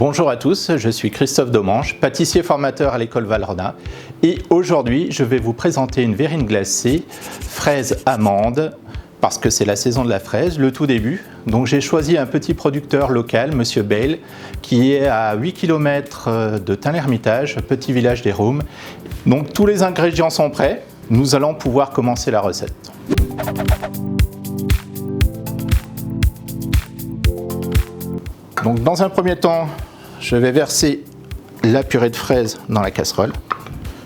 Bonjour à tous, je suis Christophe Domange, pâtissier formateur à l'école Valrhona et aujourd'hui je vais vous présenter une verrine glacée fraise amande parce que c'est la saison de la fraise, le tout début. Donc j'ai choisi un petit producteur local, Monsieur Bale, qui est à 8 km de Tain-l'Hermitage, petit village des Roums. Donc tous les ingrédients sont prêts, nous allons pouvoir commencer la recette. Donc dans un premier temps, je vais verser la purée de fraises dans la casserole.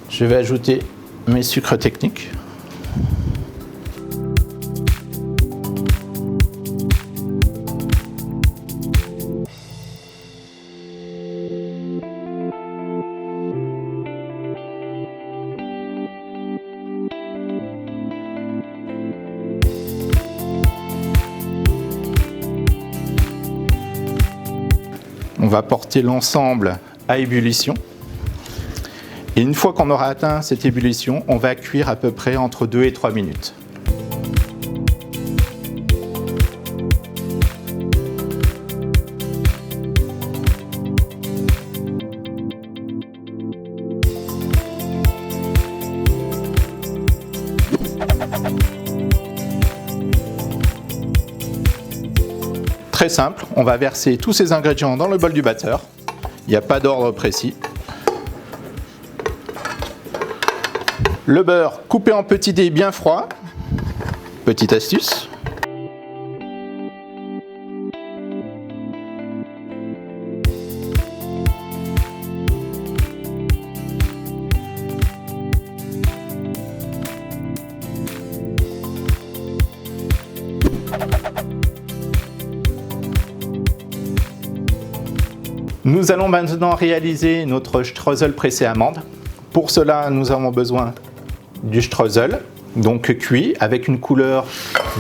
Je vais ajouter mes sucres techniques. On va porter l'ensemble à ébullition. Et une fois qu'on aura atteint cette ébullition, on va cuire à peu près entre 2 et 3 minutes. Très simple, on va verser tous ces ingrédients dans le bol du batteur. Il n'y a pas d'ordre précis. Le beurre coupé en petits dés bien froids. Petite astuce. Nous allons maintenant réaliser notre streusel pressé amande. Pour cela, nous avons besoin du streusel, donc cuit, avec une couleur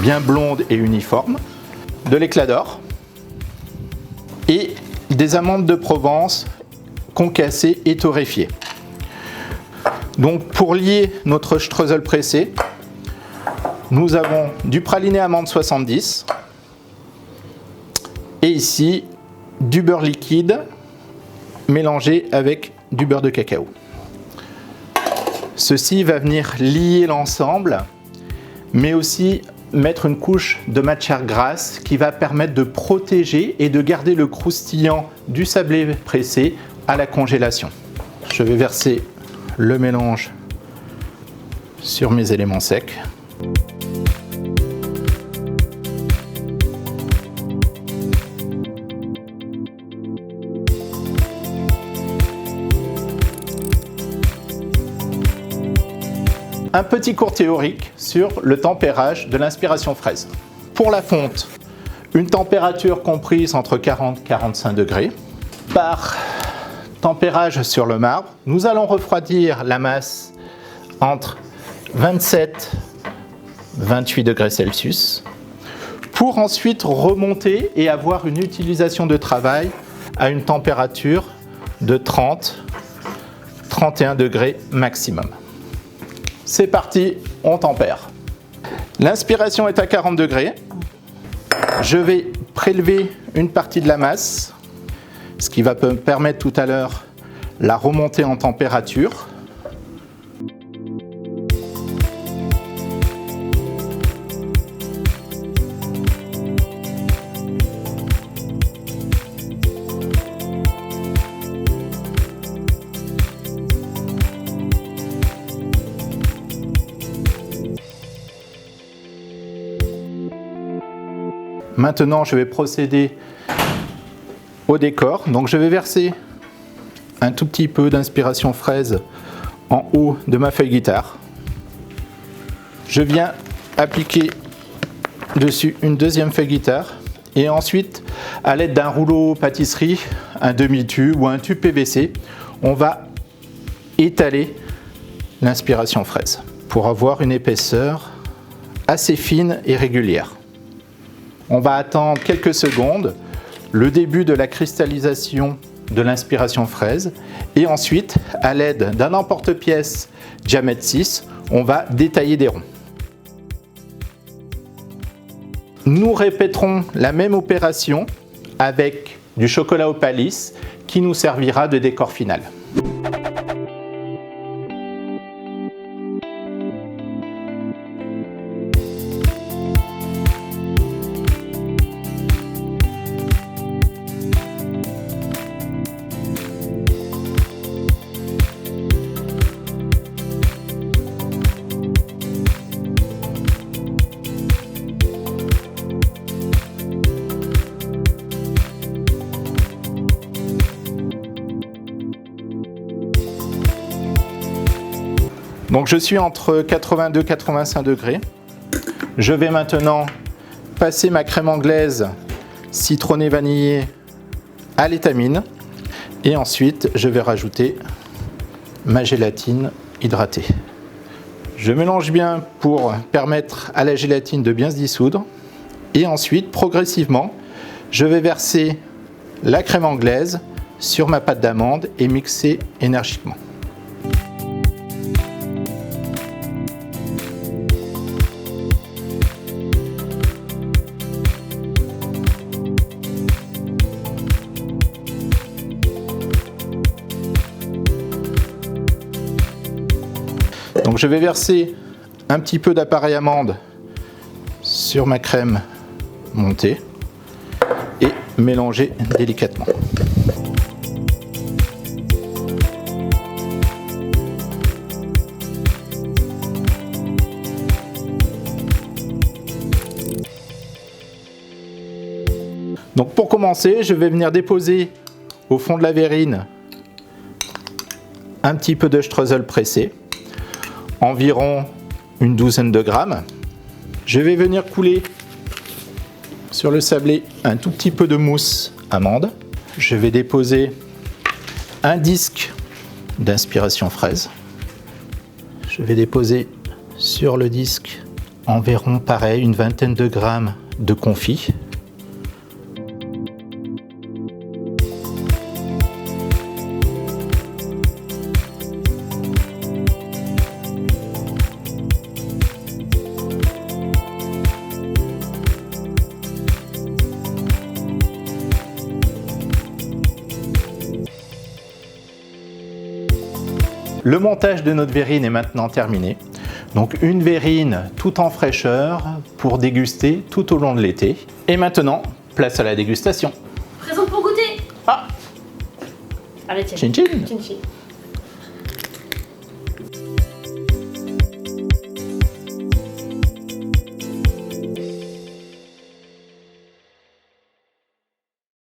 bien blonde et uniforme, de l'éclat d'or et des amandes de Provence concassées et torréfiées. Donc pour lier notre streusel pressé, nous avons du praliné amande 70 et ici du beurre liquide mélangé avec du beurre de cacao. Ceci va venir lier l'ensemble, mais aussi mettre une couche de matière grasse qui va permettre de protéger et de garder le croustillant du sablé pressé à la congélation. Je vais verser le mélange sur mes éléments secs. Un petit cours théorique sur le tempérage de l'inspiration fraise. Pour la fonte, une température comprise entre 40 et 45 degrés. Par tempérage sur le marbre, nous allons refroidir la masse entre 27 et 28 degrés Celsius pour ensuite remonter et avoir une utilisation de travail à une température de 30-31 degrés maximum. C'est parti, on tempère. L'inspiration est à 40 degrés. Je vais prélever une partie de la masse, ce qui va me permettre tout à l'heure la remontée en température. Maintenant, je vais procéder au décor. Donc, je vais verser un tout petit peu d'inspiration fraise en haut de ma feuille guitare. Je viens appliquer dessus une deuxième feuille guitare et ensuite, à l'aide d'un rouleau pâtisserie, un demi-tube ou un tube PVC, on va étaler l'inspiration fraise pour avoir une épaisseur assez fine et régulière. On va attendre quelques secondes, le début de la cristallisation de l'inspiration fraise et ensuite, à l'aide d'un emporte-pièce diamètre 6, on va détailler des ronds. Nous répéterons la même opération avec du chocolat au paliss qui nous servira de décor final. Donc je suis entre 82 et 85 degrés. Je vais maintenant passer ma crème anglaise citronnée vanillée à l'étamine. Et ensuite, je vais rajouter ma gélatine hydratée. Je mélange bien pour permettre à la gélatine de bien se dissoudre. Et ensuite, progressivement, je vais verser la crème anglaise sur ma pâte d'amande et mixer énergiquement. Donc je vais verser un petit peu d'appareil amande sur ma crème montée et mélanger délicatement. Donc pour commencer, je vais venir déposer au fond de la verrine un petit peu de streusel pressé, environ une douzaine de grammes. Je vais venir couler sur le sablé un tout petit peu de mousse amande. Je vais déposer un disque d'inspiration fraise. Je vais déposer sur le disque environ pareil une vingtaine de grammes de confit. Le montage de notre verrine est maintenant terminé. Donc une verrine tout en fraîcheur pour déguster tout au long de l'été. Et maintenant, place à la dégustation. Présente pour goûter. Ah, Allez, tiens. chin chin. Chin chin.